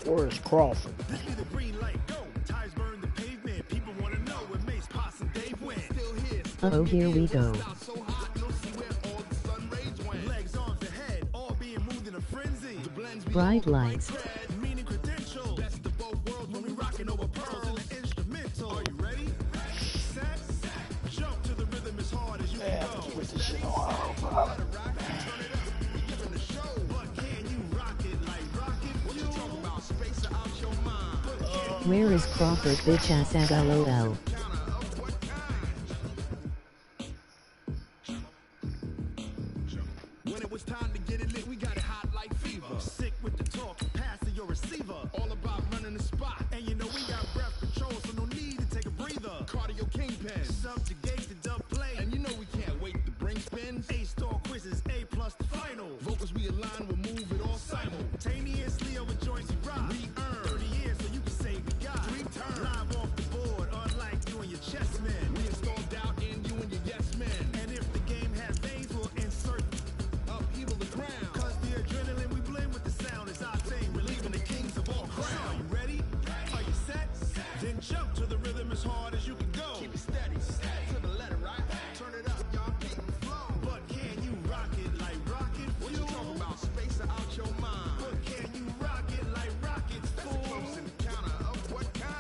Where is Crawford? Oh, here we go. Bright lights. Where is Crawford, bitch ass LOL? When it was time to get it lit, we got it hot like fever. Sick with the talk, pass to your receiver. All about running the spot. And you know we got breath control, so no need to take a breather. Cardio kingpin, subjugate the dub play. And you know we can't wait to bring spins. A-star quizzes, A+ the final. Vocals we align, we'll move it all simultaneously over joints we rock. We earn 30 years, so you can say we got 3 turns. Live off the board, unlike you and your chess men. We install doubt in you and your yes men. And if the game has veins, we'll insert upheaval the ground. Cause the adrenaline we blend with the sound is our thing. Relieving the kings of all crowns. Are you ready? Are you set? Then jump to the rhythm as hard as you can go. Keep it steady, to the letter, right? Turn it up, y'all, keep it flow. But can you rock it like rocket fuel? What you talking about? Space out your mind. But can you rock it like rockets, fool? That's a close encounter of what kind?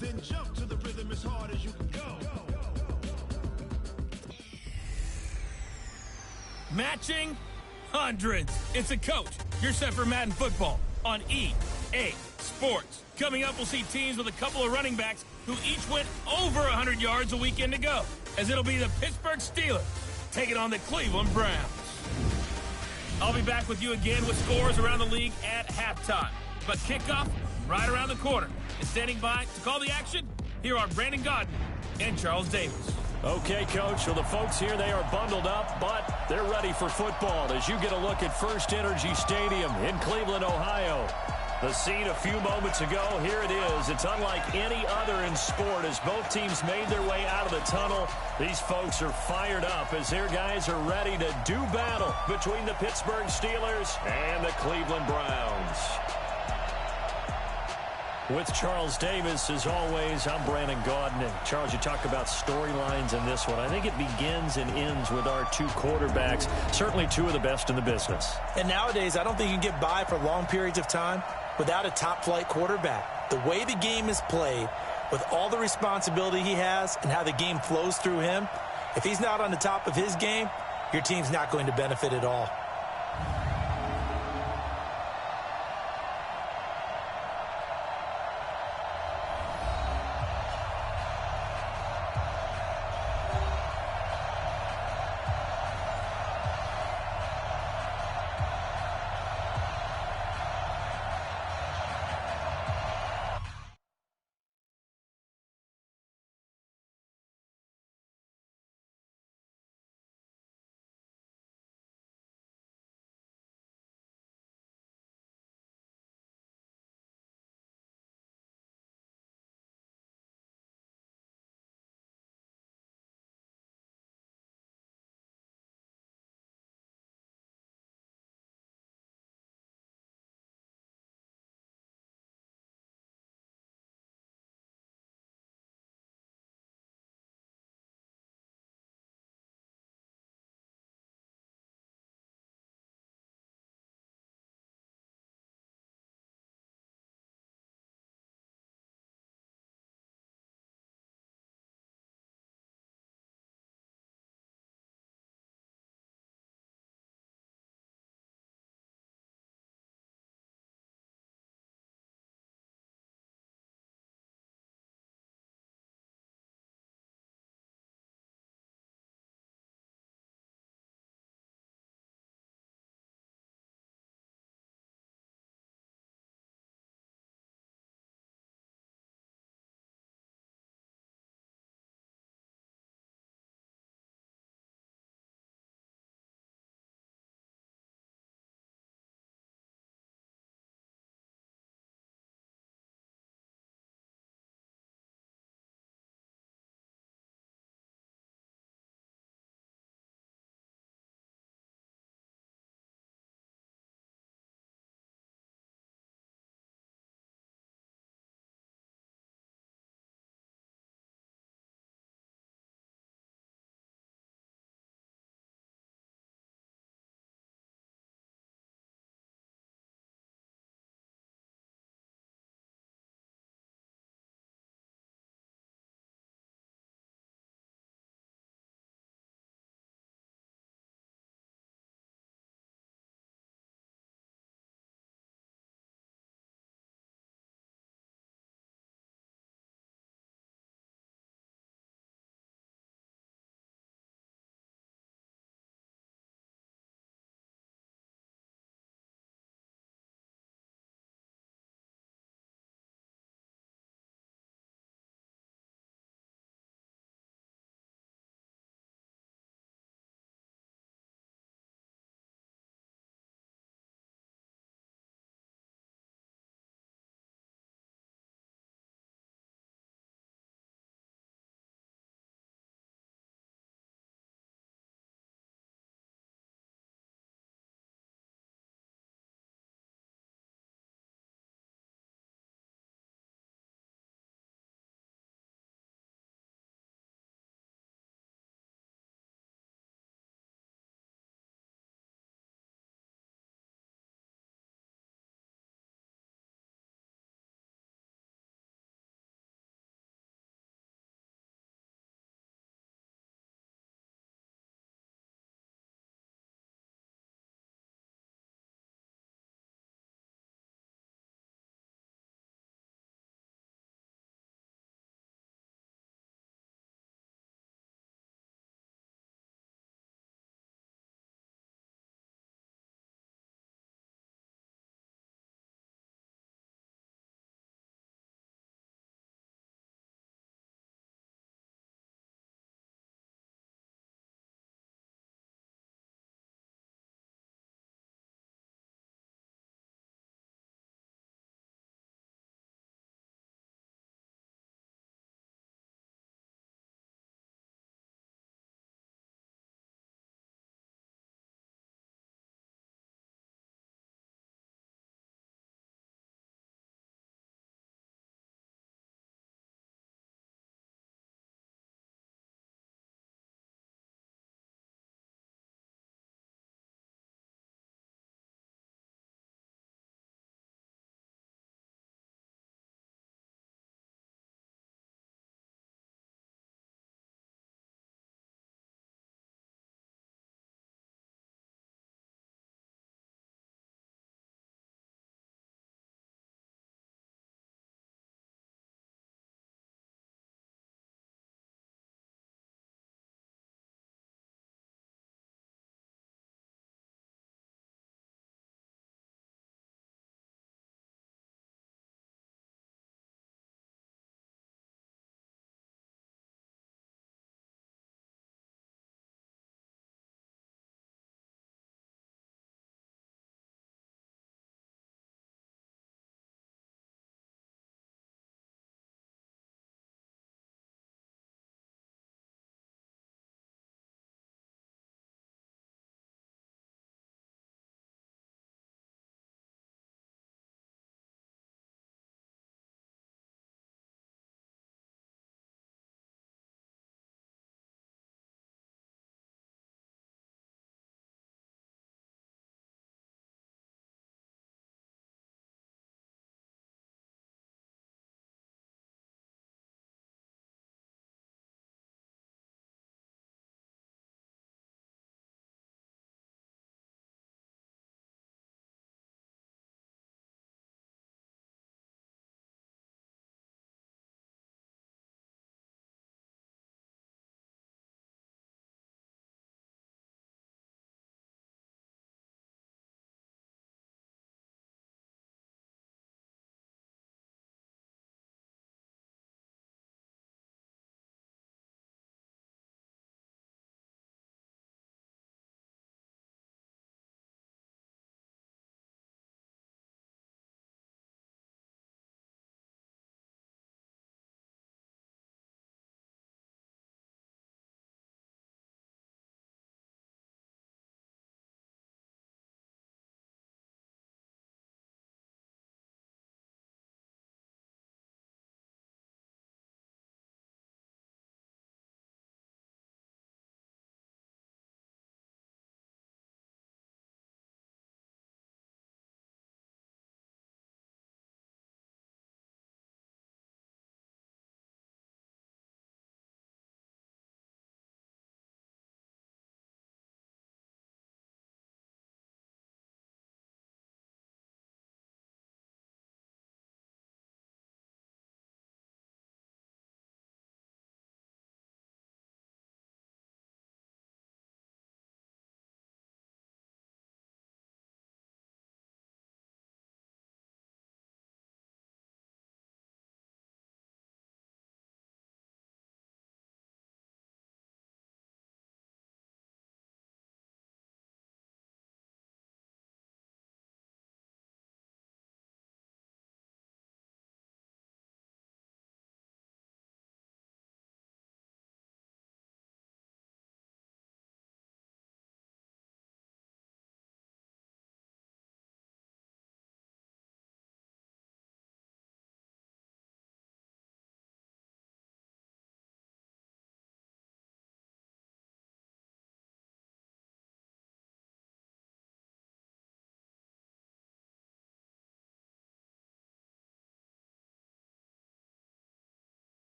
Then jump to the rhythm as hard as you can go. Matching hundreds. It's a coach. You're set for Madden football on EA Sports. Coming up, we'll see teams with a couple of running backs who each went over 100 yards a weekend ago, as it'll be the Pittsburgh Steelers taking on the Cleveland Browns. I'll be back with you again with scores around the league at halftime. But kickoff right around the corner. And standing by to call the action, here are Brandon Godden and Charles Davis. Okay, Coach, so the folks here, they are bundled up, but they're ready for football as you get a look at First Energy Stadium in Cleveland, Ohio. The scene a few moments ago, here it is. It's unlike any other in sport as both teams made their way out of the tunnel. These folks are fired up as their guys are ready to do battle between the Pittsburgh Steelers and the Cleveland Browns. With Charles Davis, as always, I'm Brandon Gaudin. And Charles, you talk about storylines in this one. I think it begins and ends with our 2 quarterbacks, certainly 2 of the best in the business. And nowadays, I don't think you can get by for long periods of time without a top-flight quarterback. The way the game is played, with all the responsibility he has and how the game flows through him, if he's not on the top of his game, your team's not going to benefit at all.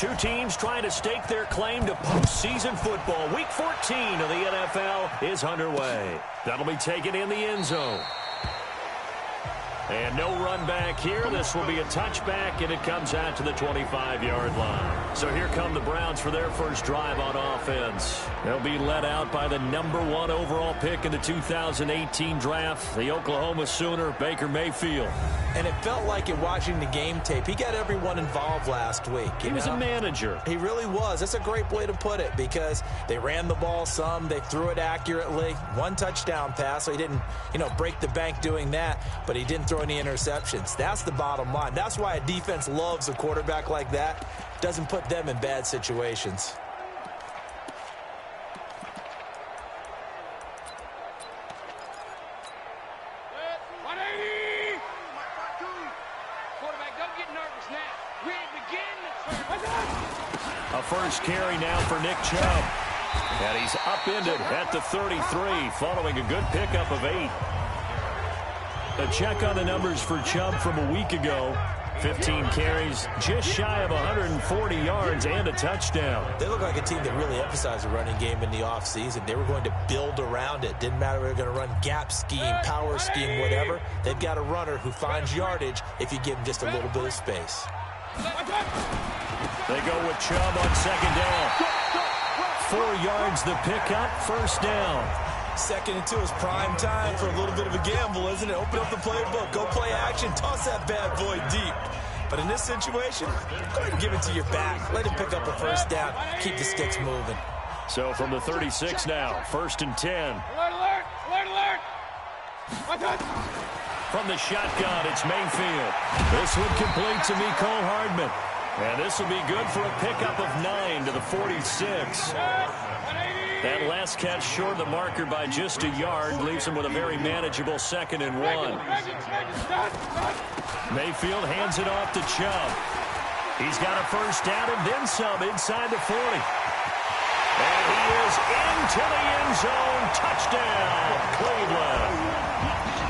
Two teams trying to stake their claim to postseason football. Week 14 of the NFL is underway. That'll be taken in the end zone. And no run back here. This will be a touchback, and it comes out to the 25-yard line. So here come the Browns for their first drive on offense. They'll be led out by the #1 overall pick in the 2018 draft, the Oklahoma Sooner, Baker Mayfield. And it felt like in watching the game tape, he got everyone involved last week. He was a manager. He really was. That's a great way to put it, because they ran the ball some, they threw it accurately. One touchdown pass, so he didn't, break the bank doing that, but he didn't throw any interceptions. That's the bottom line. That's why a defense loves a quarterback like that. Doesn't put them in bad situations. A first carry now for Nick Chubb. And he's upended at the 33 following a good pickup of 8. A check on the numbers for Chubb from a week ago. 15 carries, just shy of 140 yards and a touchdown. They look like a team that really emphasized the running game in the offseason. They were going to build around it. Didn't matter if they were going to run gap scheme, power scheme, whatever. They've got a runner who finds yardage if you give him just a little bit of space. They go with Chubb on second down. 4 yards the pickup, first down. 2nd and 2 is prime time for a little bit of a gamble, isn't it? Open up the playbook, go play action, toss that bad boy deep. But in this situation, go ahead and give it to your back. Let him pick up a first down, keep the sticks moving. So from the 36 now, 1st and 10. Alert, alert, alert, alert! From the shotgun, it's Mayfield. This one complete to Mecole Hardman. And this will be good for a pickup of 9 to the 46. That last catch short of the marker by just a yard leaves him with a very manageable 2nd and 1. Mayfield hands it off to Chubb. He's got a first down and then some inside the 40. And he is into the end zone. Touchdown, Cleveland.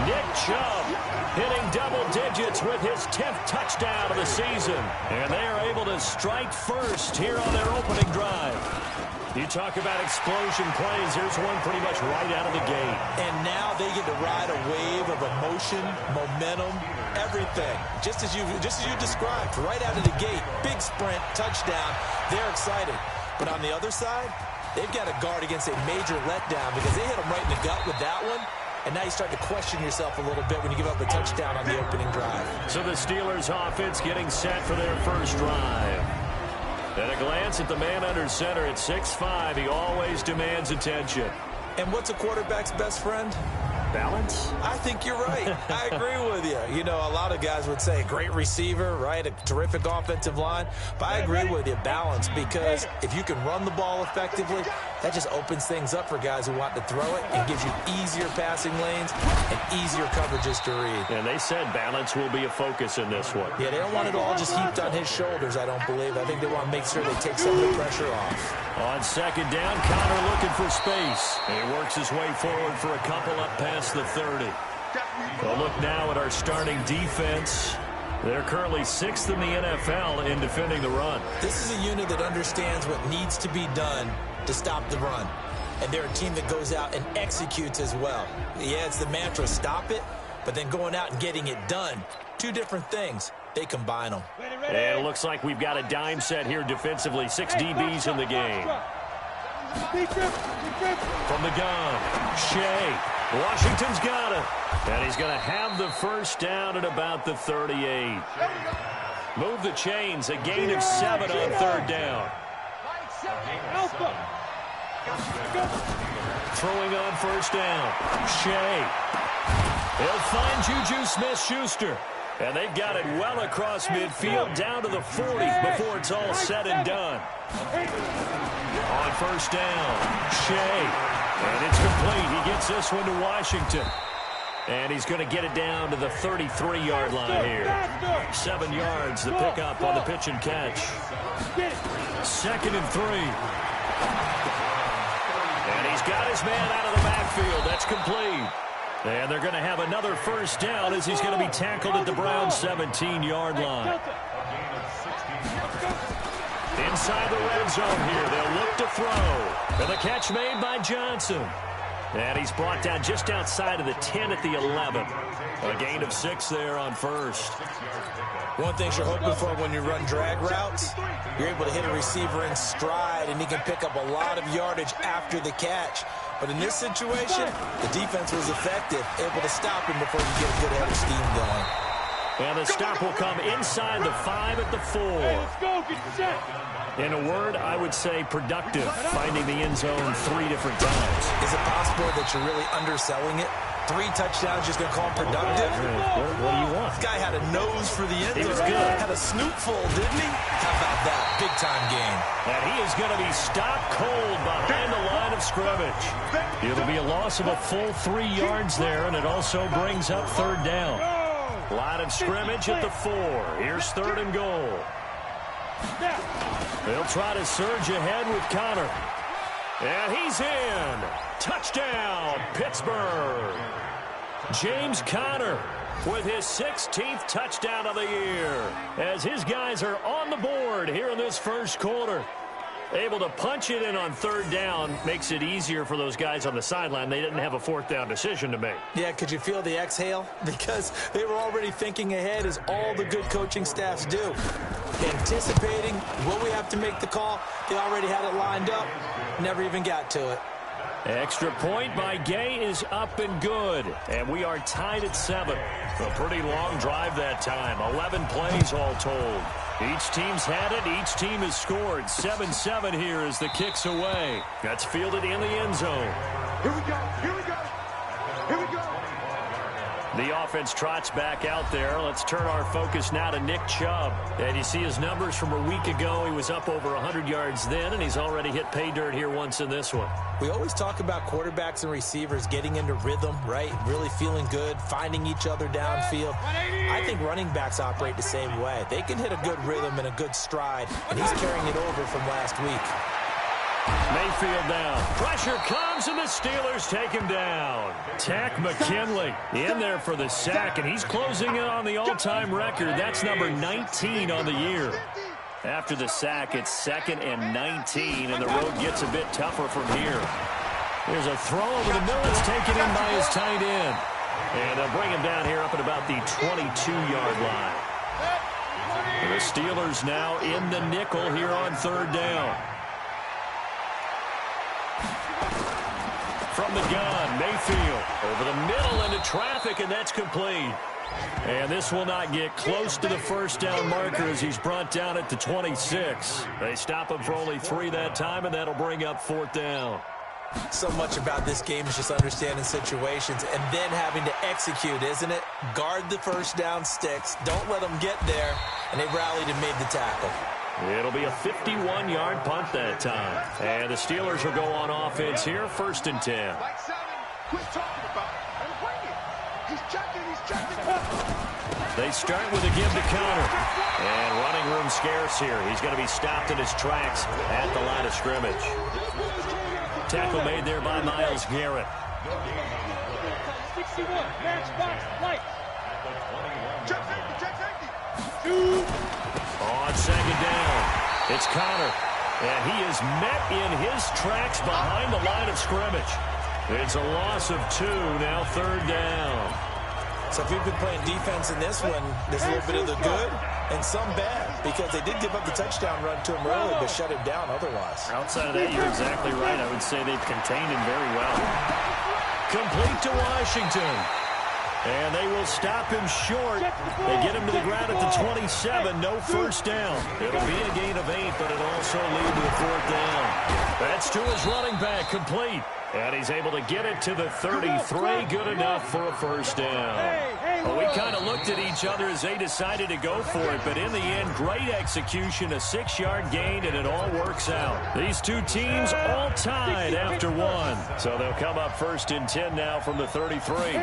Nick Chubb hitting double digits with his 10th touchdown of the season. And they are able to strike first here on their opening drive. You talk about explosion plays. Here's one pretty much right out of the gate. And now they get to ride a wave of emotion, momentum, everything. Just as you described, right out of the gate. Big sprint, touchdown. They're excited. But on the other side, they've got to guard against a major letdown because they hit them right in the gut with that one. And now you start to question yourself a little bit when you give up a touchdown on the opening drive. So the Steelers offense getting set for their first drive. At a glance at the man under center at 6'5", he always demands attention. And what's a quarterback's best friend? Balance? I think you're right. I agree with you. A lot of guys would say great receiver, right? A terrific offensive line. But I agree with you, balance, because if you can run the ball effectively, that just opens things up for guys who want to throw it and gives you easier passing lanes and easier coverages to read. And they said balance will be a focus in this one. Yeah, they don't want it all just heaped on his shoulders, I don't believe. I think they want to make sure they take some of the pressure off. On second down, Connor looking for space. And he works his way forward for a couple up past the 30. We'll look now at our starting defense. They're currently 6th in the NFL in defending the run. This is a unit that understands what needs to be done to stop the run. And they're a team that goes out and executes as well. Yeah, it's the mantra, stop it, but then going out and getting it done. Two different things. They combine them. And it looks like we've got a dime set here defensively. 6 DBs in the game. From the gun, Shea. Washington's got it. And he's going to have the first down at about the 38. Move the chains. A gain of 7 on 3rd down. Throwing on first down. Shea. He'll find Juju Smith-Schuster. And they've got it well across midfield down to the 40 before it's all said and done. On first down, Shea. And it's complete. He gets this one to Washington. And he's going to get it down to the 33-yard line here. 7 yards, the pickup on the pitch and catch. 2nd and 3. And he's got his man out of the backfield. That's complete. And they're going to have another first down as he's going to be tackled at the Browns' 17-yard line. Inside the red zone here, they'll look to throw. And the catch made by Johnson. And he's brought down just outside of the 10 at the 11. A gain of 6 there on first. One thing you're hoping for when you run drag routes, you're able to hit a receiver in stride, and he can pick up a lot of yardage after the catch. But in this situation, the defense was effective, able to stop him before you get a good head of steam going. And the stop will come inside the 5 at the 4. Let's go, get set. In a word, I would say productive, finding the end zone 3 different times. Is it possible that you're really underselling it? 3 touchdowns, just going to call him productive? What do you want? This guy had a nose for the end zone. He was good. Had a snootful, didn't he? How about that? Big-time game. And he is going to be stopped cold behind the line of scrimmage. It'll be a loss of a full 3 yards there, and it also brings up 3rd down. Line of scrimmage at the 4. Here's 3rd and goal. They'll try to surge ahead with Connor. And he's in. Touchdown, Pittsburgh. James Conner with his 16th touchdown of the year as his guys are on the board here in this first quarter. Able to punch it in on 3rd down makes it easier for those guys on the sideline. They didn't have a 4th down decision to make. Yeah, could you feel the exhale? Because they were already thinking ahead, as all the good coaching staffs do. Anticipating, will we have to make the call? They already had it lined up. Never even got to it. Extra point by Gay is up and good. And we are tied at 7. A pretty long drive that time. 11 plays all told. Each team's had it. Each team has scored. 7-7 here as the kick's away. That's fielded in the end zone. Here we go. Here we go. Here we go. The offense trots back out there. Let's turn our focus now to Nick Chubb. And you see his numbers from a week ago. He was up over 100 yards then, and he's already hit pay dirt here once in this one. We always talk about quarterbacks and receivers getting into rhythm, right? Really feeling good, finding each other downfield. I think running backs operate the same way. They can hit a good rhythm and a good stride, and he's carrying it over from last week. Mayfield down. Pressure comes, and the Steelers take him down. Tack McKinley in there for the sack, and he's closing in on the all-time record. That's number 19 on the year. After the sack, it's 2nd and 19, and the road gets a bit tougher from here. There's a throw over the middle. It's taken in by his tight end. And they'll bring him down here up at about the 22-yard line. The Steelers now in the nickel here on 3rd down. From the gun, Mayfield over the middle into traffic, and that's complete. And this will not get close to the 1st down marker as he's brought down at the 26. They stop him for only 3 that time, and that'll bring up 4th down. So much about this game is just understanding situations and then having to execute, isn't it? Guard the 1st down sticks. Don't let them get there. And they rallied and made the tackle. It'll be a 51-yard punt that time. And the Steelers will go on offense here, 1st and 10. Like 7. Quit talking about it. And bring it. He's checking. He's checking. They start with a give to Connor. And running room scarce here. He's going to be stopped in his tracks at the line of scrimmage. Tackle made there by Myles Garrett. 61. Matchbox. Light. Check safety. On 2nd down, it's Connor. And he is met in his tracks behind the line of scrimmage. It's a loss of 2, now 3rd down. So if we've been playing defense in this one, there's a little bit of the good and some bad, because they did give up the touchdown run to him early, but shut him down otherwise. Outside of that, you're exactly right. I would say they've contained him very well. Complete to Washington. And they will stop him short. They get him to the ground at the 27. No 1st down. It'll be a gain of 8, but it'll also lead to a 4th down. That's to his running back, complete. And he's able to get it to the 33. Good enough for a 1st down. Well, we kind of looked at each other as they decided to go for it. But in the end, great execution, a 6-yard gain, and it all works out. These two teams all tied after 1. So they'll come up 1st and 10 now from the 33.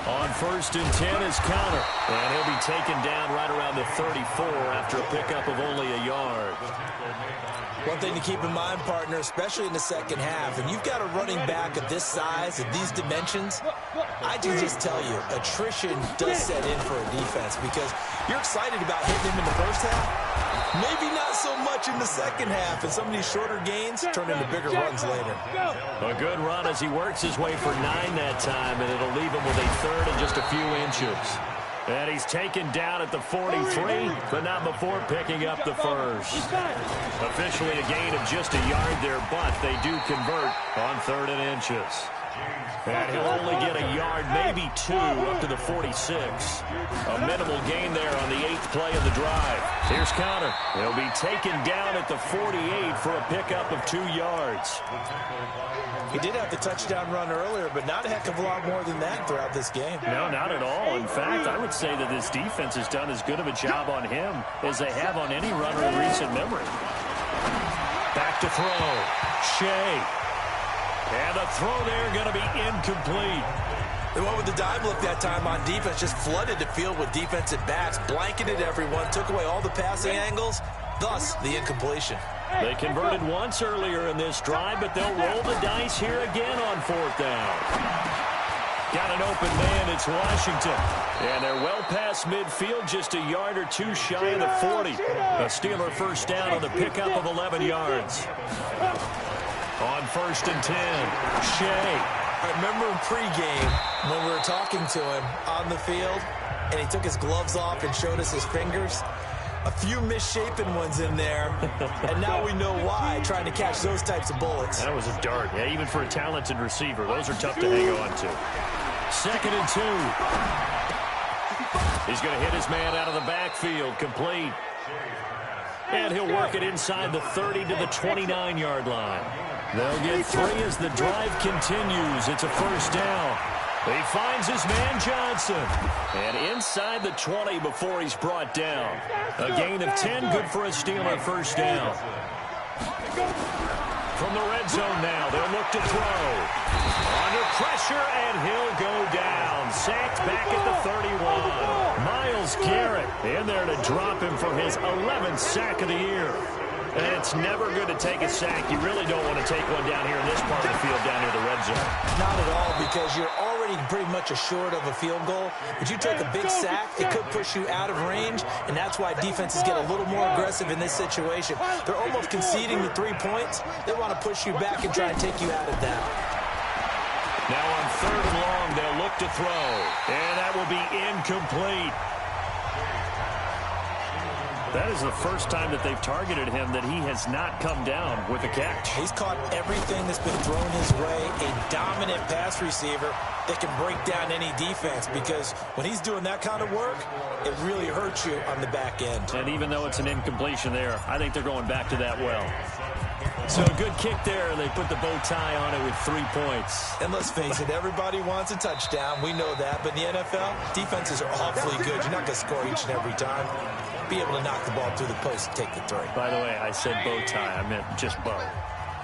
On 1st and 10 is Connor. And he'll be taken down right around the 34 after a pickup of only a yard. One thing to keep in mind, partner, especially in the second half, and you've got a running back of this size, of these dimensions, I can just tell you, attrition does set in for a defense, because you're excited about hitting him in the first half, Maybe not so much in the second half, and some of these shorter gains turn into bigger runs later. A good run as he works his way for 9 that time, and it'll leave him with a third and just a few inches. And he's taken down at the 43, but not before picking up the first. Officially a gain of just a yard there, but they do convert on 3rd and inches. And he'll only get a yard, maybe 2, up to the 46. A minimal gain there on the 8th play of the drive. Here's Connor. He'll be taken down at the 48 for a pickup of 2 yards. He did have the touchdown run earlier, but not a heck of a lot more than that throughout this game. No, not at all. In fact, I would say that this defense has done as good of a job on him as they have on any runner in recent memory. Back to throw. Shea. And the throw there going to be incomplete. They went with the dive look that time on defense, just flooded the field with defensive backs, blanketed everyone, took away all the passing angles, thus the incompletion. They converted once earlier in this drive, but they'll roll the dice here again on 4th down. Got an open man, it's Washington. And they're well past midfield, just a yard or 2 shy of the 40. A Steeler first down on the pickup of 11 yards. On 1st and 10, Shea. I remember in pregame when we were talking to him on the field, and he took his gloves off and showed us his fingers. A few misshapen ones in there, and now we know why, trying to catch those types of bullets. That was a dart. Yeah, even for a talented receiver, those are tough to hang on to. 2nd and 2. He's going to hit his man out of the backfield, complete. And he'll work it inside the 30 to the 29-yard line. They'll get 3 as the drive continues. It's a first down. He finds his man Johnson. And inside the 20 before he's brought down. A gain of 10, good for a Steeler first down. From the red zone now, they'll look to throw. Under pressure, and he'll go down. Sacked back at the 31. Myles Garrett in there to drop him for his 11th sack of the year. And it's never good to take a sack. You really don't want to take one down here in this part of the field, down near the red zone. Not at all, because you're already pretty much assured of a field goal. But you take a big sack, it could push you out of range, and that's why defenses get a little more aggressive in this situation. They're almost conceding the 3 points. They want to push you back and try and take you out of that. Now on 3rd and long, they'll look to throw. And that will be incomplete. That is the first time that they've targeted him that he has not come down with a catch. He's caught everything that's been thrown his way. A dominant pass receiver that can break down any defense, because when he's doing that kind of work, it really hurts you on the back end. And even though it's an incompletion there, I think they're going back to that well. So a good kick there, and they put the bow tie on it with 3 points. And let's face it, everybody wants a touchdown. We know that. But in the NFL, defenses are awfully good. You're not going to score each and every time. Be able to knock the ball through the post and take the throw. By the way, I said bow tie. I meant just bow.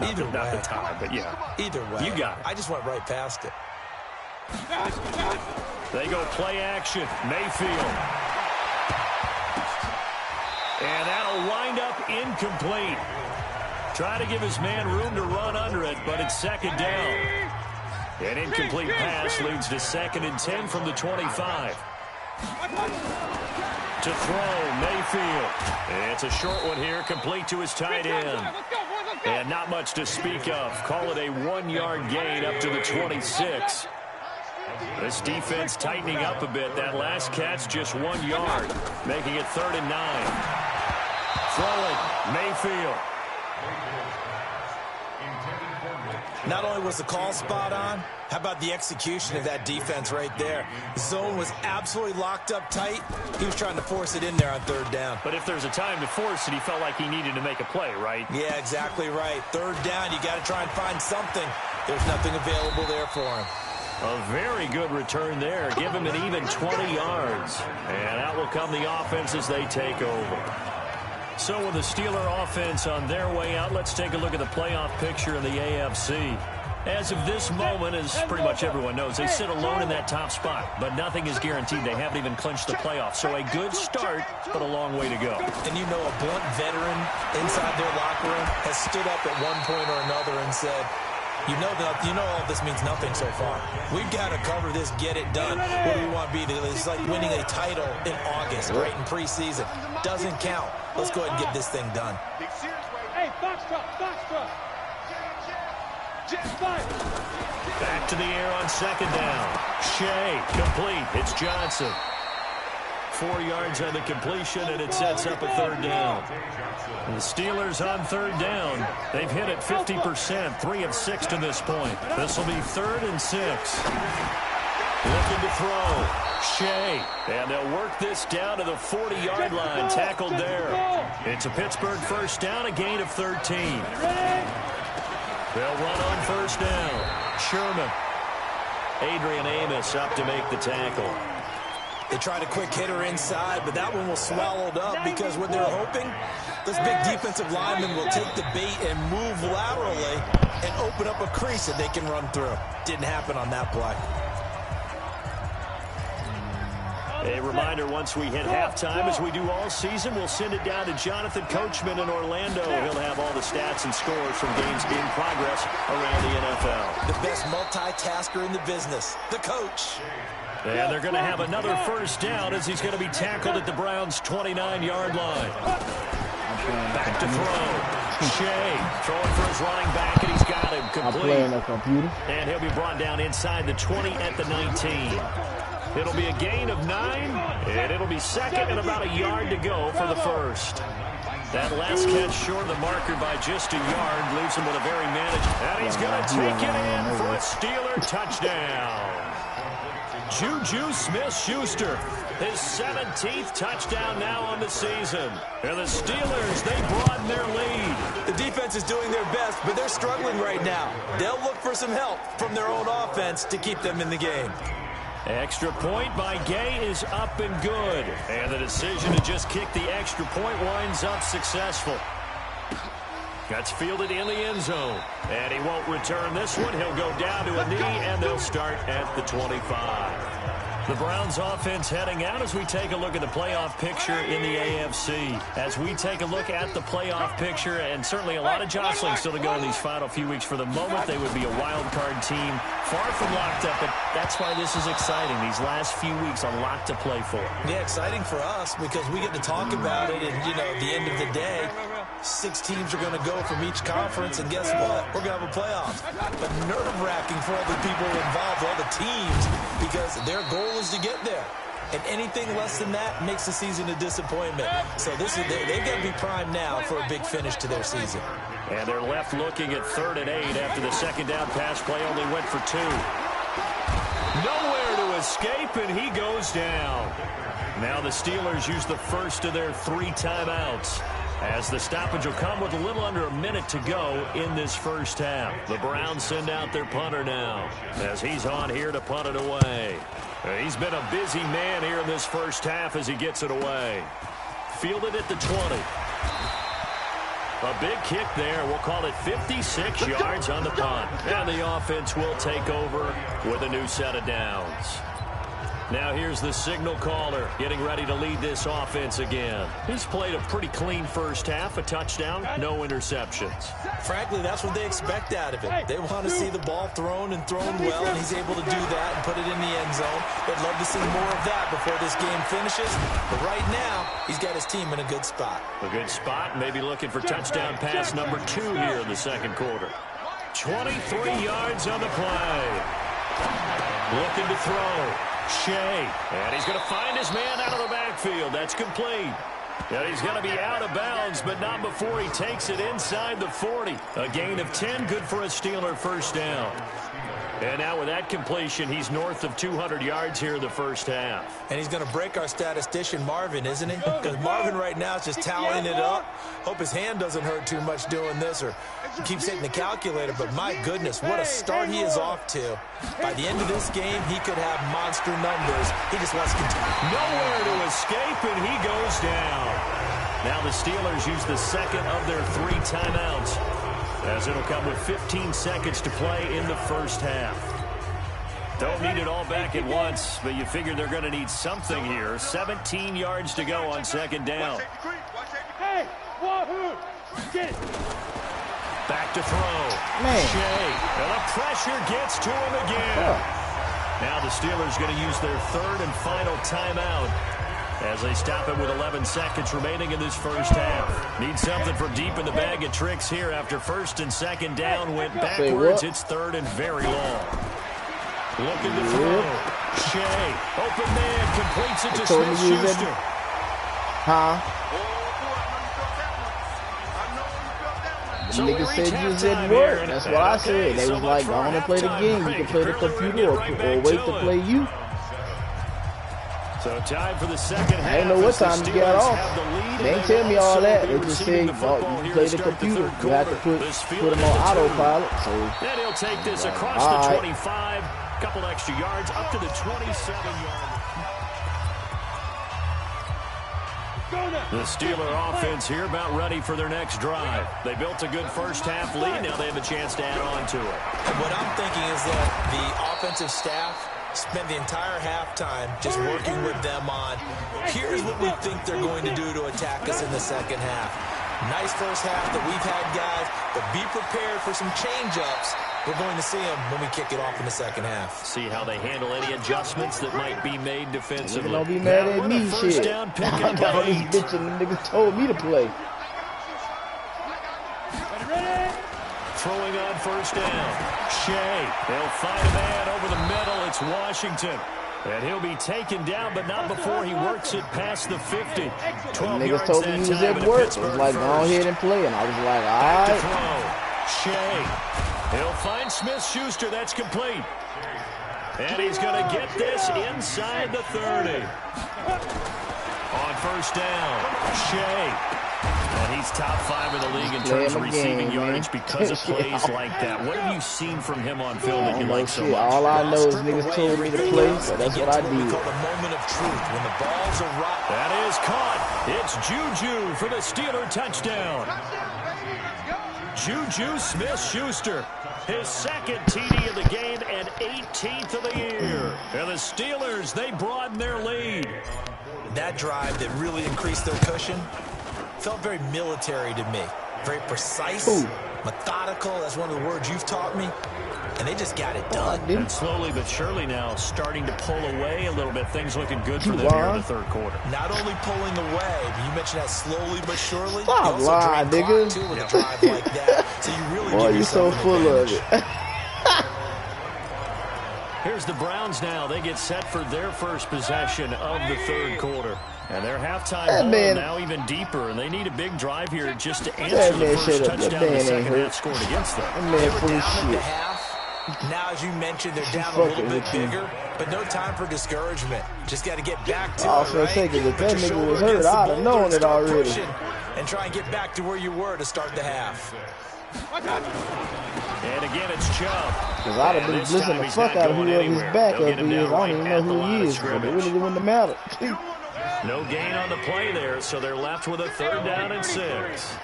Either way. Not the tie, but yeah. Either way. You got it. I just went right past it. They go play action. Mayfield. And that'll wind up incomplete. Try to give his man room to run under it, but it's 2nd down. An incomplete pass leads to 2nd and 10 from the 25. To throw, Mayfield. It's a short one here, complete to his tight end. And not much to speak of. Call it a 1-yard gain up to the 26. This defense tightening up a bit. That last catch just 1 yard, making it 3rd and 9. Throwing, Mayfield. Not only was the call spot on, how about the execution of that defense right there? The zone was absolutely locked up tight. He was trying to force it in there on 3rd down. But if there's a time to force it, he felt like he needed to make a play, right? Yeah, exactly right. 3rd down, you got to try and find something. There's nothing available there for him. A very good return there. Give him an even 20 yards. And out will come the offense as they take over. So with the Steeler offense on their way out, let's take a look at the playoff picture in the AFC. As of this moment, as pretty much everyone knows, they sit alone in that top spot. But nothing is guaranteed. They haven't even clinched the playoffs. So a good start, but a long way to go. And you know, a blunt veteran inside their locker room has stood up at one point or another and said, You know all this means nothing so far. We've got to cover this, get it done. What do we want to be? It's like winning a title in August, right in preseason. Doesn't count. Let's go ahead and get this thing done. Hey, foxtrot. Back to the air on second down. Shea, complete. It's Johnson. 4 yards on the completion, and it sets up a third down. And the Steelers on third down. They've hit it 50%, 3 of 6 to this point. This will be 3rd and 6. Looking to throw. Shea. And they'll work this down to the 40-yard line. Tackled there. It's a Pittsburgh first down, a gain of 13. They'll run on first down. Sherman. Adrian Amos up to make the tackle. They tried a quick hitter inside, but that one was swallowed up because what they're hoping, this big defensive lineman will take the bait and move laterally and open up a crease that they can run through. Didn't happen on that play. A reminder, once we hit halftime, as we do all season, we'll send it down to Jonathan Coachman in Orlando. He'll have all the stats and scores from games in progress around the NFL. The best multitasker in the business, the coach. And they're going to have another first down as he's going to be tackled at the Browns' 29-yard line. Back to throw. Shea throwing for his running back, and he's got him complete. And he'll be brought down inside the 20 at the 19. It'll be a gain of 9, and it'll be second and about a yard to go for the first. That last catch short of the marker by just a yard leaves him with a very managed. And he's going to take it in for a Steeler touchdown. Juju Smith-Schuster, his 17th touchdown now on the season. And the Steelers, they broaden their lead. The defense is doing their best, but they're struggling right now. They'll look for some help from their own offense to keep them in the game. Extra point by Gay is up and good. And the decision to just kick the extra point winds up successful. That's fielded in the end zone. And he won't return this one. He'll go down to a knee, and they'll start at the 25. The Browns offense heading out as we take a look at the playoff picture in the AFC. As we take a look at the playoff picture, and certainly a lot of jostling still to go in these final few weeks. For the moment, they would be a wild card team, far from locked up, but that's why this is exciting. These last few weeks, a lot to play for. Yeah, exciting for us because we get to talk about it, and, you know, at the end of the day, 6 teams are going to go from each conference, and guess what? We're going to have a playoff. But nerve-wracking for all the people involved, all the teams, because their goal is to get there. And anything less than that makes the season a disappointment. So they've got to be primed now for a big finish to their season. And they're left looking at 3rd and 8 after the second down pass play only went for 2. Nowhere to escape, and he goes down. Now the Steelers use the first of their 3 timeouts, as the stoppage will come with a little under a minute to go in this first half. The Browns send out their punter now, as he's on here to punt it away. He's been a busy man here in this first half as he gets it away. Fielded at the 20. A big kick there. We'll call it 56 yards on the punt. And the offense will take over with a new set of downs. Now here's the signal caller getting ready to lead this offense again. He's played a pretty clean first half, a touchdown, no interceptions. Frankly, that's what they expect out of it. They want to see the ball thrown and thrown well, and he's able to do that and put it in the end zone. They'd love to see more of that before this game finishes. But right now, he's got his team in a good spot. A good spot, maybe looking for touchdown pass number 2 here in the second quarter. 23 yards on the play. Looking to throw. Shea, and he's going to find his man out of the backfield. That's complete. And he's going to be out of bounds, but not before he takes it inside the 40. A gain of 10, good for a Steeler first down. And now with that completion, he's north of 200 yards here in the first half. And he's going to break our statistician, Marvin, isn't he? Because Marvin right now is just tallying it up. Hope his hand doesn't hurt too much doing this, or keeps hitting the calculator. But my goodness, what a start he is off to. By the end of this game, he could have monster numbers. He just wants to continue. Nowhere to escape, and he goes down. Now the Steelers use the second of their 3 timeouts, as it'll come with 15 seconds to play in the first half. Don't need it all back at once, but you figure they're going to need something here. 17 yards to go on second down. Hey, wahoo! Get it! Back to throw. Man. Shea. And the pressure gets to him again. Now the Steelers going to use their third and final timeout as they stop it with 11 seconds remaining in this first half. Need something from deep in the bag of tricks here after first and second down went backwards. It's third and very long. Looking to throw. Shea. Open man. Completes it to Smith-Schuster. Huh? So the niggas said you didn't work. That's what I said. They was like, go on and play the game. You can play the computer or wait to play you. So time for the second half. I didn't know what time you got off. They ain't tell me all that. They just said, oh, you play the computer. You have to put them on autopilot. So then he'll take this across the 25. Couple extra yards up to the 27-yard. The Steeler offense here about ready for their next drive. They built a good first half lead. Now they have a chance to add on to it. What I'm thinking is that the offensive staff spent the entire halftime just working with them on, here's what we think they're going to do to attack us in the second half. Nice first half that we've had, guys, but be prepared for some change-ups. We're going to see them when we kick it off in the second half. See how they handle any adjustments that might be made defensively. Don't be mad at me, shit. Down, pick I got all these bitches and the niggas told me to play. Throwing on first down. Shea. They'll find a man over the middle. It's Washington. And he'll be taken down, but not before he works it past the 50. 12 niggas told me he was at work. It was like, go ahead and play. And I was like, all right. Shea. He'll find Smith-Schuster. That's complete. And he's going to get this inside the 30. On first down, Shea. And he's top 5 in the league in terms of receiving yardage because of plays like that. What have you seen from him on film that you like so much? All I know is niggas told me to play, so that's what I did. We call the moment of truth when the balls are right. That is caught. It's Juju for the Steeler touchdown. Juju Smith-Schuster, his second TD of the game and 18th of the year. And the Steelers, they broaden their lead. That drive that really increased their cushion felt very military to me. Very precise, methodical. That's one of the words you've taught me. And they just got it done. And slowly but surely now starting to pull away a little bit. Things looking good for them here in the third quarter. Not only pulling away, but you mentioned that slowly but surely. Stop lying, nigga. Too with a drive like that. So you really boy, you're so full of it. Here's the Browns now. They get set for their first possession of the third quarter. And their halftime hole now even deeper. And they need a big drive here just to answer the first touchdown the second half scored against them. They were down at the half. Now, as you mentioned, they're down a little bit bigger, but no time for discouragement. Just got to get back to it, right? If that nigga was hurt, I'd have known it already. And try and get back to where you were to start the half. And again, it's Chubb. Because I'd have been blitzing the fuck out of whoever his backup is. I don't even know who he is, but it really wouldn't matter. No gain on the play there, so they're left with a third down and 6.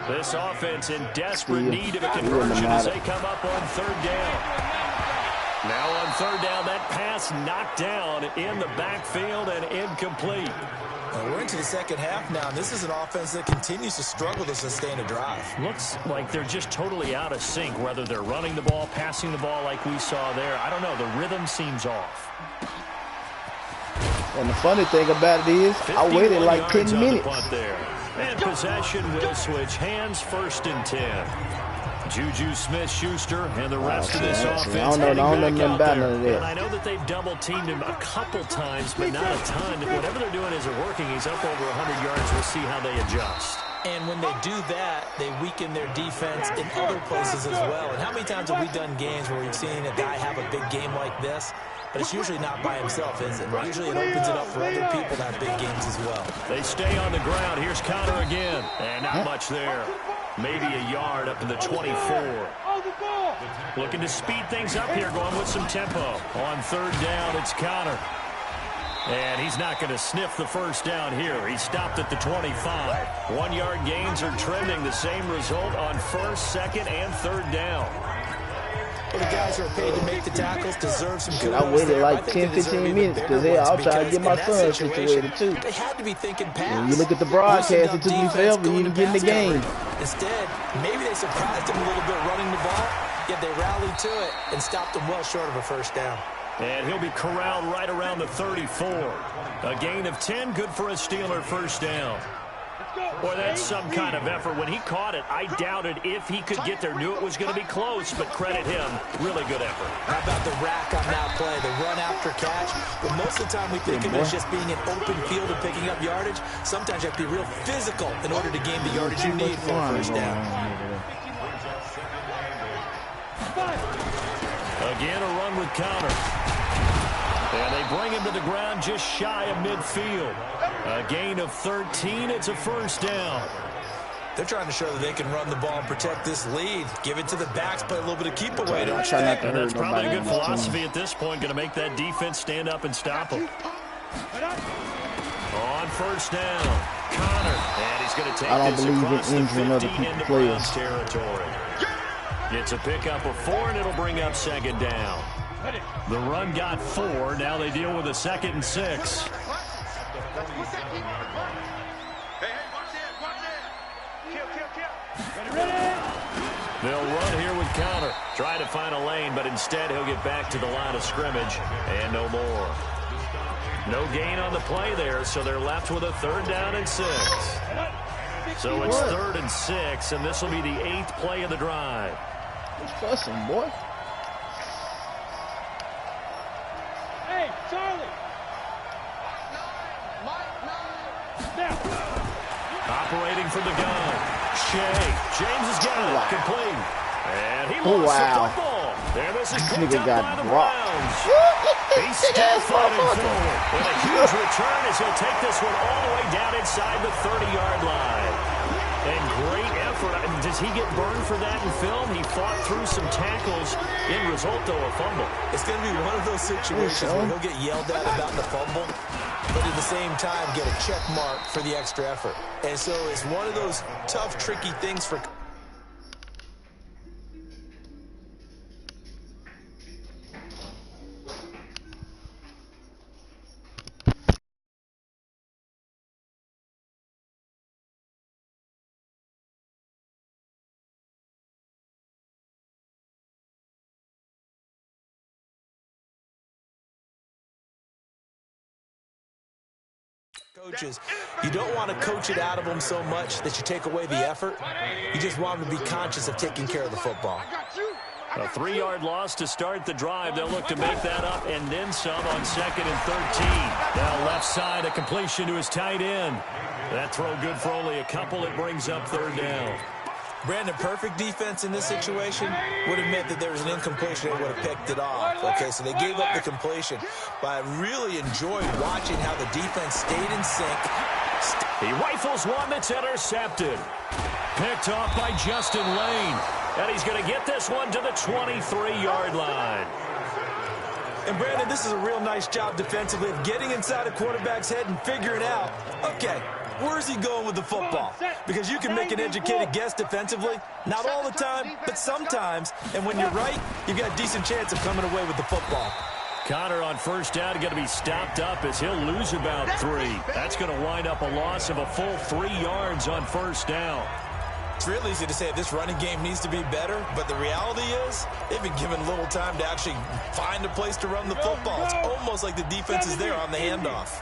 This offense in desperate need of a conversion as they come up on third down. Now on third down, that pass knocked down in the backfield and incomplete. We're into the second half now, and this is an offense that continues to struggle to sustain a drive. Looks like they're just totally out of sync, whether they're running the ball, passing the ball like we saw there. I don't know. The rhythm seems off. And the funny thing about it is, I waited like 10 minutes. And possession will switch hands, first and 10. Juju Smith-Schuster and the rest of this offense. I don't know nothing about none of that. And I know that they've double-teamed him a couple times, but not a ton. Whatever they're doing isn't working. He's up over 100 yards. We'll see how they adjust. And when they do that, they weaken their defense in other places as well. And how many times have we done games where we've seen a guy have a big game like this? But it's usually not by himself, is it? Usually it opens it up for other people to have big games as well. They stay on the ground. Here's Connor again. And not much there. Maybe a yard up to the 24. Looking to speed things up here, going with some tempo. On third down, it's Connor. And he's not going to sniff the first down here. He stopped at the 25. 1-yard gains are trending. The same result on first, second, and third down. Well, the guys who are paid to make the tackles deserve some kudos. I waited like 10, 15 minutes because I was trying to get my son situated too. They had to be thinking pass. When you look at the broadcast, it took me forever to even get in the game. Instead, maybe they surprised him a little bit running the ball, yet they rallied to it and stopped him well short of a first down. And he'll be corralled right around the 34. A gain of 10, good for a Steeler first down. Boy, that's some kind of effort. When he caught it, I doubted if he could get there. Knew it was going to be close, but credit him. Really good effort. How about the rack on that play, the run after catch? But most of the time we think of it as just being an open field and picking up yardage. Sometimes you have to be real physical in order to gain the yardage you need for a first down. Again, a run with counter. And they bring him to the ground just shy of midfield. A gain of 13. It's a first down. They're trying to show that they can run the ball and protect this lead. Give it to the backs, play a little bit of keep away. Don't try not to hurt that's probably nobody a good philosophy at this point. Going to make that defense stand up and stop them. On first down, Connor. And he's going to take this across the 50 into Browns territory. It's a pickup of 4, and it'll bring up second down. The run got 4. Now they deal with a 2nd and 6. They'll run here with counter. Try to find a lane, but instead he'll get back to the line of scrimmage. And no more. No gain on the play there, so they're left with a 3rd down and 6. So it's 3rd and 6, and this will be the 8th play of the drive. What's fussing, boy? Hey, Charlie. Operating from the gun. James has got it. Complete. And he lost the football. And this is picked up by the Browns. He's still fighting forward. With a huge return as he'll take this one all the way down inside the 30-yard line. And great effort. Does he get burned for that in film? He fought through some tackles. End result, though, a fumble. It's going to be one of those situations where he'll get yelled at about the fumble, but at the same time get a check mark for the extra effort. And so it's one of those tough, tricky things for... coaches. You don't want to coach it out of them so much that you take away the effort. You just want them to be conscious of taking care of the football. A 3-yard loss to start the drive. They'll look to make that up and then some on 2nd and 13. Now left side, a completion to his tight end. That throw good for only a couple. It brings up 3rd down. Brandon, perfect defense in this situation would have meant that there was an incompletion. They would have picked it off. Okay, so they gave up the completion. But I really enjoyed watching how the defense stayed in sync. He rifles one that's intercepted. Picked off by Justin Lane. And he's going to get this one to the 23-yard line. And, Brandon, this is a real nice job defensively of getting inside a quarterback's head and figuring out, okay, where's he going with the football? Because you can make an educated guess defensively. Not all the time, but sometimes. And when you're right, you've got a decent chance of coming away with the football. Connor on first down going to be stopped up as he'll lose about 3. That's going to wind up a loss of a full 3 yards on first down. It's real easy to say this running game needs to be better, but the reality is they've been given little time to actually find a place to run the football. It's almost like the defense is there on the handoff.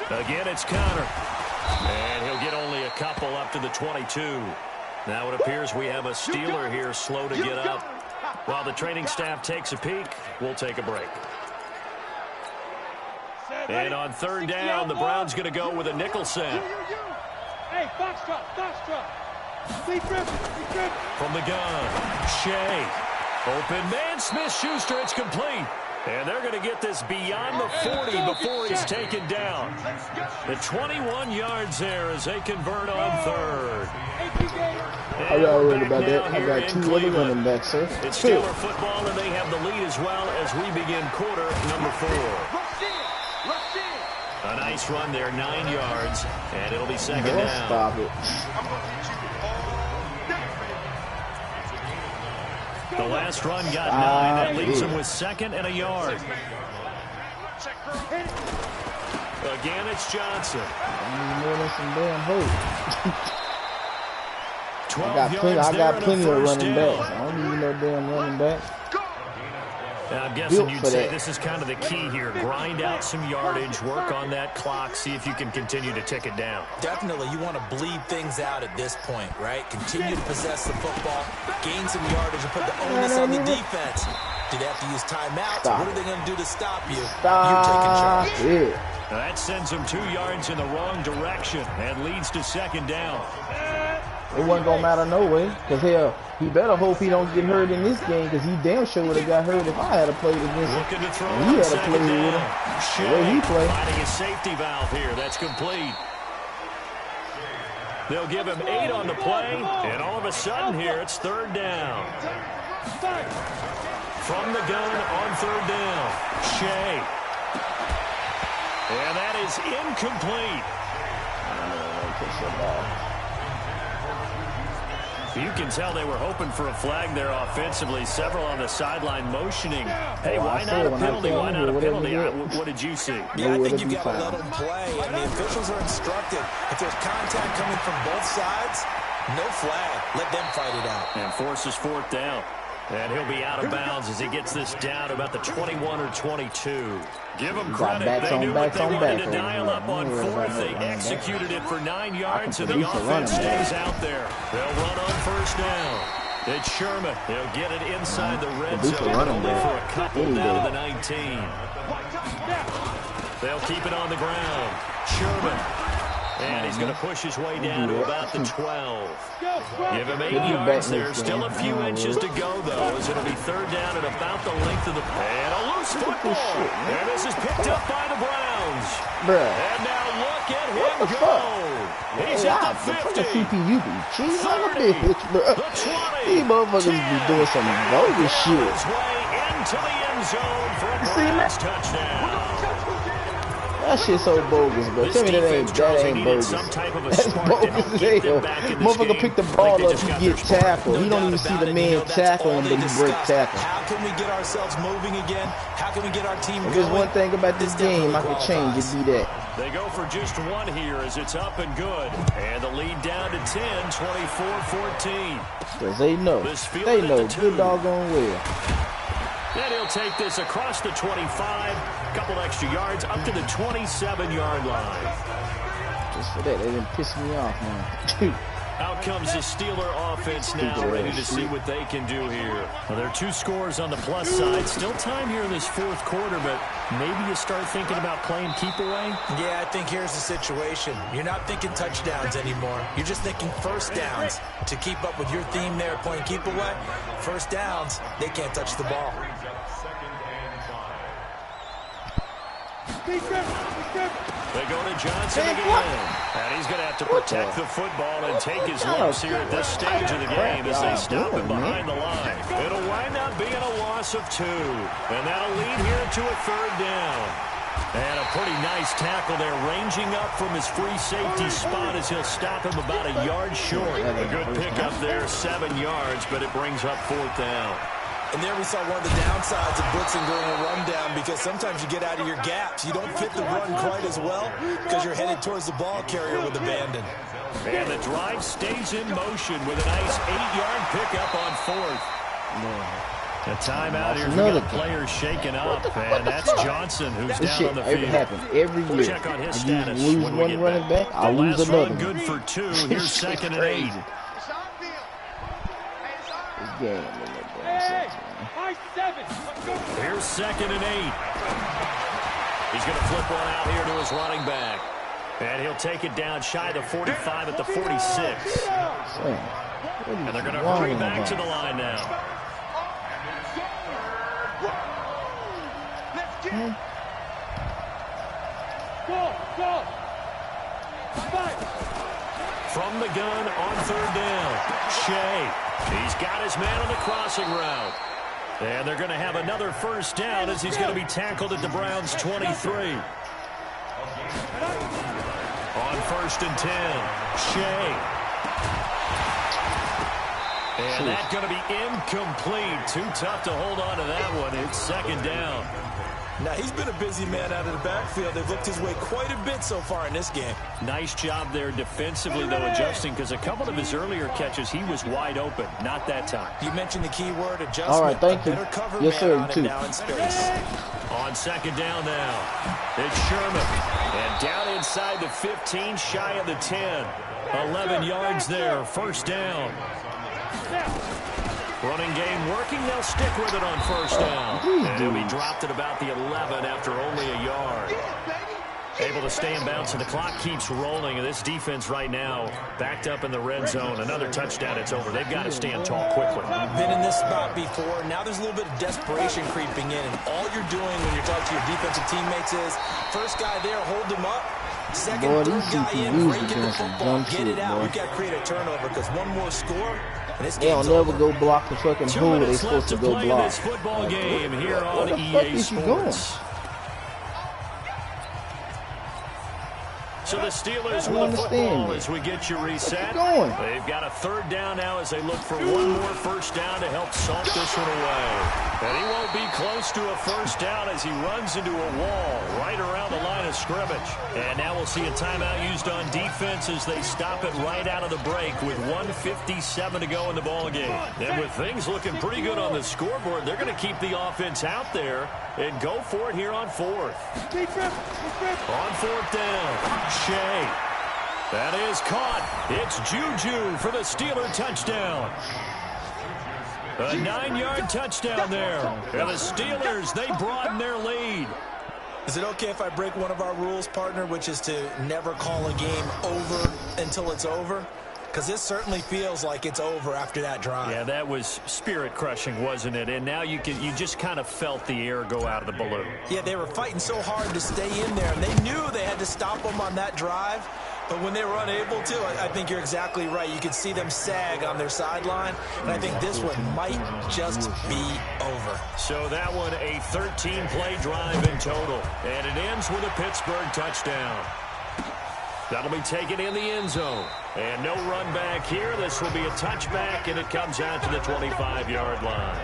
Again, it's Connor. And he'll get only a couple up to the 22. Now it appears we have a Steeler here slow to get up. While the training staff takes a peek, we'll take a break. And on 3rd down, the Browns going to go with a nickel set. Hey, box drop. From the gun, Shea. Open man, Smith-Schuster, it's complete. And they're going to get this beyond the 40 before he's taken down. The 21 yards there as they convert on 3rd. I'm not worried about that. I got 2 other running backs, sir. It's Steeler football, and they have the lead as well as we begin quarter number 4. A nice run there, 9 yards, and it'll be 2nd down. Stop it. The last run got 9. That leaves him with 2nd and a yard. Again, it's Johnson. More than some damn hope. 12 I got plenty of running backs. I don't need no damn running backs. Now, I'm guessing you'd say this is kind of the key here. Grind out some yardage, work on that clock, see if you can continue to tick it down. Definitely, you want to bleed things out at this point, right? Continue to possess the football, gain some yardage, and put the onus on the defense. Do they have to use timeouts? What are they going to do to stop you? You're taking charge. That sends him 2 yards in the wrong direction and leads to 2nd down. It wasn't going to matter no way. Because, hell, he better hope he don't get hurt in this game because he damn sure would have got hurt if I had to play against him. Looking to throw and he had to play with him. The way he played. Finding a safety valve here. That's complete. They'll give him 8 on the play, and all of a sudden here, it's 3rd down. From the gun on 3rd down, Shea. And that is incomplete. You can tell they were hoping for a flag there offensively. Several on the sideline motioning. Hey, why not a penalty? Why not a penalty? What did you see? Yeah, I think you've got to let them play. And the officials are instructed. If there's contact coming from both sides, no flag. Let them fight it out. And forces 4th down. And he'll be out of bounds as he gets this down to about the 21 or 22. Give them credit. They knew what they wanted to dial up on 4th. They executed it for 9 yards, and the offense stays out there. They'll run on 1st down. It's Sherman. He'll get it inside the red zone, only for a couple down to the 19. They'll keep it on the ground. Sherman. And he's going to push his way down to about the 12. Give him 8 yards there. Still a few inches to go, though, as it'll be 3rd down at about the length of the... And a loose football. And this is picked up by the Browns. And now look at him go. He's at the 50. Jeez, I'm a bitch, bro. These motherfuckers be doing some bogus shit. His way into the end zone for a Browns touchdown. That shit's so bogus, bro. Tell me that ain't bogus. That's bogus as hell. Motherfucker pick the ball up, he get tackled. He don't even see the man tackle him, but he break tackle. How can we get ourselves moving again? How can we get our team going? There's one thing about this game I can change, it'd be that. They go for just 1 here as it's up and good. And the lead down to 10, 24-14. Because they know good doggone well. Then he'll take this across the 25, a couple extra yards, up to the 27-yard line. Just for that, they didn't piss me off, man. Out comes the Steeler offense now, ready to see what they can do here. Well, there are 2 scores on the plus side. Still time here in this 4th quarter, but maybe you start thinking about playing keep away? Yeah, I think here's the situation. You're not thinking touchdowns anymore. You're just thinking 1st downs. To keep up with your theme there, playing keep away, 1st downs, they can't touch the ball. They go to Johnson again. And he's going to have to protect the football and take his lumps here at this stage of the game as they stop him behind the line. It'll wind up being a loss of 2. And that'll lead here to a 3rd down. And a pretty nice tackle there, ranging up from his free safety spot as he'll stop him about a yard short. A good pickup there, 7 yards, but it brings up 4th down. And there we saw one of the downsides of blitzing during a rundown, because sometimes you get out of your gaps. You don't fit the run quite as well because you're headed towards the ball carrier with abandon. And the drive stays in motion with a nice 8-yard pickup on 4th. A timeout here. Another player shaken up, and that's Johnson who's down on the field. It happens every year. Check on his status. You lose one running back, I'll lose another. Good for 2. Here's 2nd and 8. This game. Here's 2nd and 8. He's going to flip one out here to his running back. And he'll take it down shy the 45 at the 46. And they're going to hurry back to the line now. From the gun on 3rd down, Shea. He's got his man on the crossing route. And they're going to have another 1st down as he's going to be tackled at the Browns' 23. On 1st and 10, Shea. And that's going to be incomplete. Too tough to hold on to that one. It's second down. Now, he's been a busy man out of the backfield. They've looked his way quite a bit so far in this game. Nice job there defensively, though, adjusting, because a couple of his earlier catches, he was wide open. Not that time. You mentioned the key word, adjustment. All right, thank you. Yes, sir, on too. Now in space. On second down now, it's Sherman. And down inside the 15, shy of the 10. 11 yards there, first down. Running game working. They'll stick with it on first down. And he dropped it about the 11 after only a yard. Able to stay in bounds, and the clock keeps rolling. And this defense right now backed up in the red zone. Another touchdown, it's over. They've got to stand tall quickly. Been in this spot before. Now there's a little bit of desperation creeping in. And all you're doing when you're talking to your defensive teammates is, first guy there, hold him up. Second, third guy in, break in the football, get it out. We've got to create a turnover because one more score. They'll never go block the fucking hole they're supposed to go block. This football game here on Where the fuck EA is you going? Sports. So the Steelers with the football as we get you reset. They've got a third down now as they look for one more first down to help salt this one away. And he won't be close to a first down as he runs into a wall right around the line of scrimmage. And now we'll see a timeout used on defense as they stop it right out of the break with 1:57 to go in the ballgame. And with things looking pretty good on the scoreboard, they're going to keep the offense out there and go for it here on fourth. On fourth down. Shea. That is caught. It's Juju for the Steeler touchdown. A 9-yard touchdown there. And the Steelers, they broaden their lead. Is it okay if I break one of our rules, partner, which is to never call a game over until it's over? Because this certainly feels like it's over after that drive. Yeah, that was spirit-crushing, wasn't it? And now you just kind of felt the air go out of the balloon. Yeah, they were fighting so hard to stay in there, and they knew they had to stop them on that drive. But when they were unable to, I think you're exactly right. You could see them sag on their sideline, and I think this one might just be over. So that one, a 13-play drive in total, and it ends with a Pittsburgh touchdown. That'll be taken in the end zone. And no run back here. This will be a touchback, and it comes out to the 25-yard line.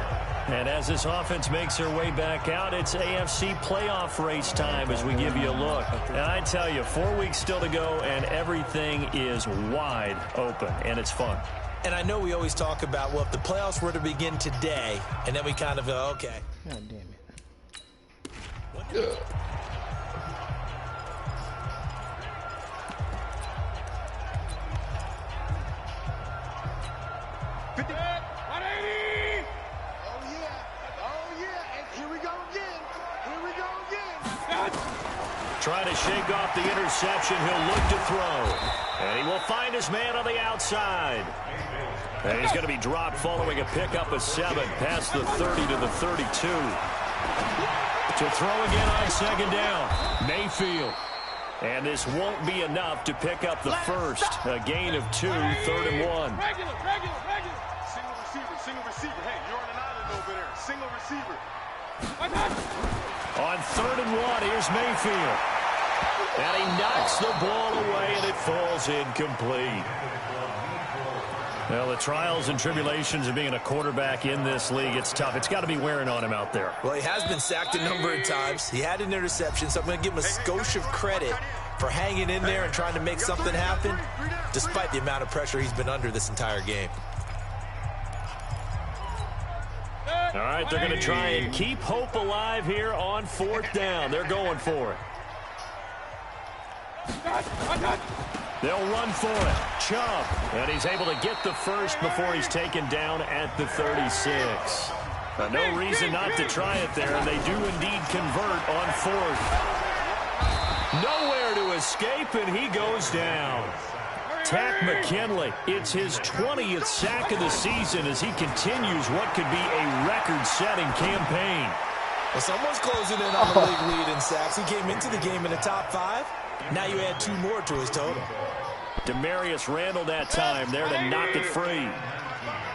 And as this offense makes their way back out, it's AFC playoff race time as we give you a look. And I tell you, 4 weeks still to go, and everything is wide open, and it's fun. And I know we always talk about, well, if the playoffs were to begin today, and then we kind of go, okay. God damn it. Trying to shake off the interception. He'll look to throw. And he will find his man on the outside. And he's going to be dropped following a pickup of 7 past the 30 to the 32. To throw again on second down. Mayfield. And this won't be enough to pick up the first. A gain of 2, 3rd and 1. Single receiver. Hey, you're on an island over there. Single receiver. On 3rd and 1, here's Mayfield. And he knocks the ball away, and it falls incomplete. Well, the trials and tribulations of being a quarterback in this league, it's tough. It's got to be wearing on him out there. Well, he has been sacked a number of times. He had an interception, so I'm going to give him a skosh of credit for hanging in there and trying to make something happen, despite the amount of pressure he's been under this entire game. All right, they're going to try and keep hope alive here on 4th down. They're going for it. They'll run for it. Chubb. And he's able to get the first before he's taken down at the 36. No reason not to try it there, and they do indeed convert on 4th. Nowhere to escape, and he goes down. Tack McKinley, it's his 20th sack of the season as he continues what could be a record-setting campaign. Well, someone's closing in on the league lead in sacks. He came into the game in the top 5. Now you add 2 more to his total. Demarius Randall that time there to knock it free.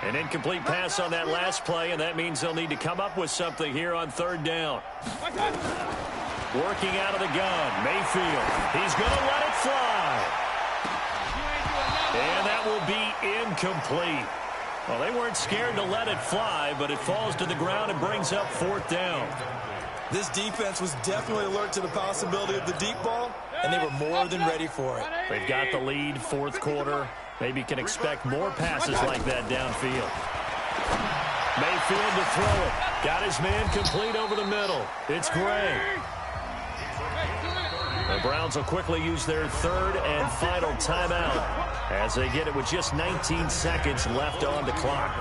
An incomplete pass on that last play, and that means they'll need to come up with something here on 3rd down. Working out of the gun, Mayfield. He's going to let it fly. And that will be incomplete. Well, they weren't scared to let it fly, but it falls to the ground and brings up 4th down. This defense was definitely alert to the possibility of the deep ball, and they were more than ready for it. They've got the lead, 4th quarter. Maybe can expect more passes like that downfield. Mayfield to throw it. Got his man complete over the middle. It's Gray. The Browns will quickly use their 3rd and final timeout as they get it with just 19 seconds left on the clock.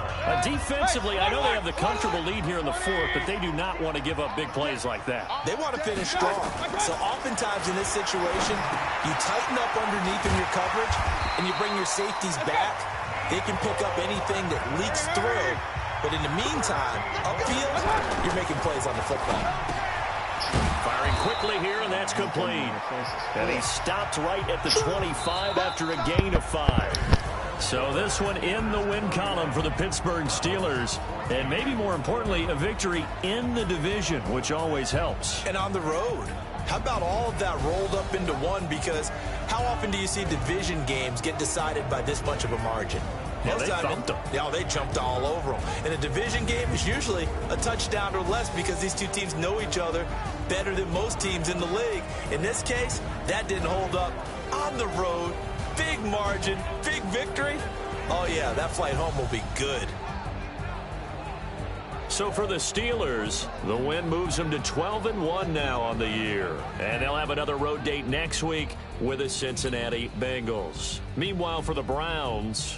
Defensively, I know they have the comfortable lead here in the 4th, but they do not want to give up big plays like that. They want to finish strong. So oftentimes in this situation, you tighten up underneath in your coverage, and you bring your safeties back. They can pick up anything that leaks through. But in the meantime, upfield, you're making plays on the football. Firing quickly here, and that's complete. And he stopped right at the 25 after a gain of 5. So this one in the win column for the Pittsburgh Steelers. And maybe more importantly, a victory in the division, which always helps. And on the road. How about all of that rolled up into one? Because how often do you see division games get decided by this much of a margin? Yeah, they thumped them. Yeah, they jumped all over them. And a division game is usually a touchdown or less because these two teams know each other better than most teams in the league. In this case, that didn't hold up. On the road, big margin, big victory. Oh, yeah, that flight home will be good. So for the Steelers, the win moves them to 12-1 now on the year. And they'll have another road date next week with the Cincinnati Bengals. Meanwhile, for the Browns,